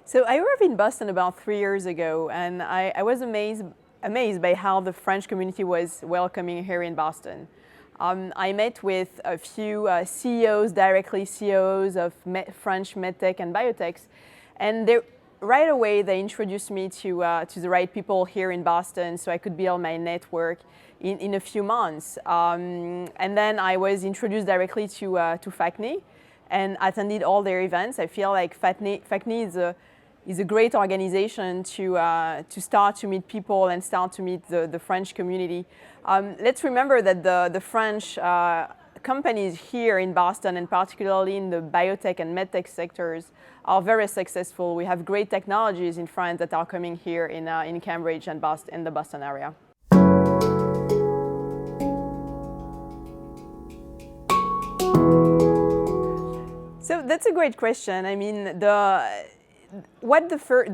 So I arrived in Boston about 3 years ago, and I was amazed by how the French community was welcoming here in Boston. I met with a few CEOs, directly CEOs of French medtech and biotechs, and right away they introduced me to the right people here in Boston, so I could build my network in a few months. And then I was introduced directly to FACCNE and attended all their events. I feel like FACCNE is a great organization to start to meet people and start to meet the French community. Let's remember that the French companies here in Boston, and particularly in the biotech and medtech sectors, are very successful. We have great technologies in France that are coming here in Cambridge and Boston, in the Boston area. So that's a great question. I mean, the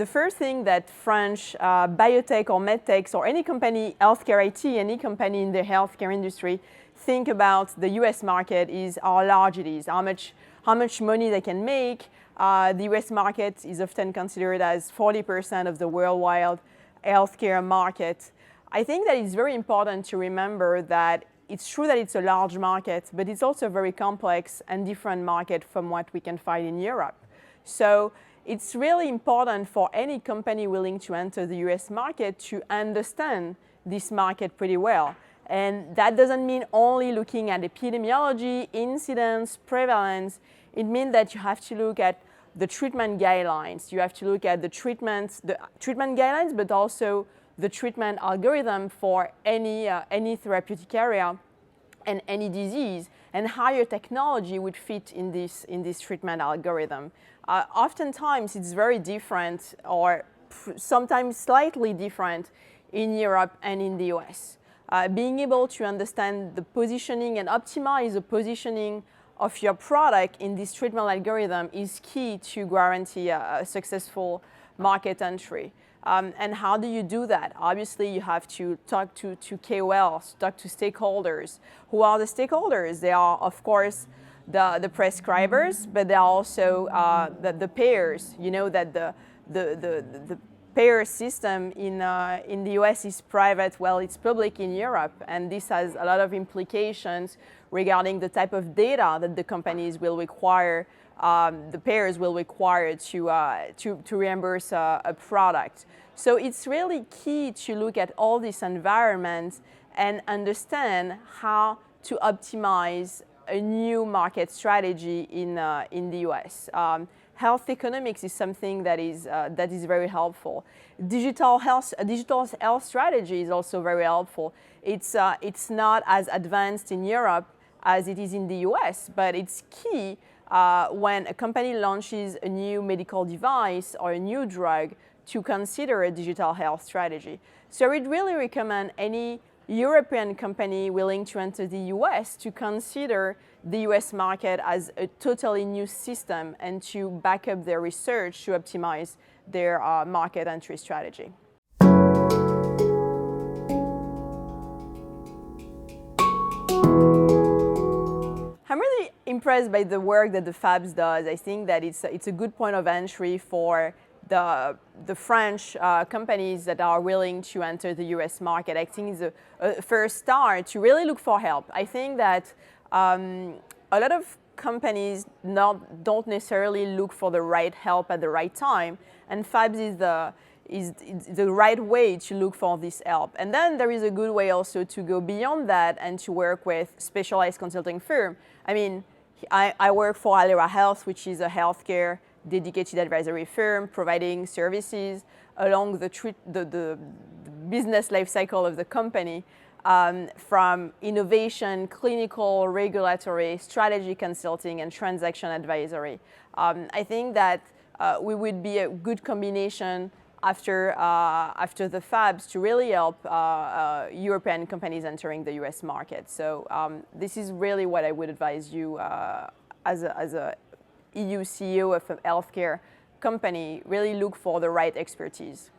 first thing that French biotech or medtechs or any company, healthcare IT, any company in the healthcare industry, think about the US market is how large it is, how much money they can make. The US market is often considered as 40% of the worldwide healthcare market. I think that it's very important to remember that it's true that it's a large market, but it's also a very complex and different market from what we can find in Europe. So it's really important for any company willing to enter the US market to understand this market pretty well. And that doesn't mean only looking at epidemiology, incidence, prevalence. It means that you have to look at the treatment guidelines. You have to look at the treatment guidelines, but also the treatment algorithm for any therapeutic area and any disease, and how your technology would fit in this treatment algorithm. Oftentimes it's very different, or sometimes slightly different, in Europe and in the US. Being able to understand the positioning and optimize the positioning of your product in this treatment algorithm is key to guarantee a successful market entry. And how do you do that? Obviously, you have to talk to KOLs, talk to stakeholders. Who are the stakeholders? They are, of course, the prescribers, but they are also the payers. You know that the payer system in the US is private, well, it's public in Europe, and this has a lot of implications regarding the type of data that the companies will require, the payers will require to reimburse a product. So it's really key to look at all these environments and understand how to optimize a new market strategy in the US. Health economics is something that is very helpful. Digital health strategy is also very helpful. It's not as advanced in Europe as it is in the US, but it's key when a company launches a new medical device or a new drug to consider a digital health strategy. So I would really recommend any European company willing to enter the US to consider the US market as a totally new system and to back up their research to optimize their market entry strategy. I'm really impressed by the work that the FABS does. I think that it's a good point of entry for the French companies that are willing to enter the US market. I think it's a first start to really look for help. I think that a lot of companies don't necessarily look for the right help at the right time, and FABS is the right way to look for this help. And then there is a good way also to go beyond that and to work with specialized consulting firm. I mean, I work for Alira Health, which is a healthcare dedicated advisory firm providing services along the business life cycle of the company, from innovation, clinical, regulatory, strategy consulting, and transaction advisory. I think that we would be a good combination after the FABs to really help European companies entering the US market. So this is really what I would advise you as a EU CEO of a healthcare company. Really look for the right expertise.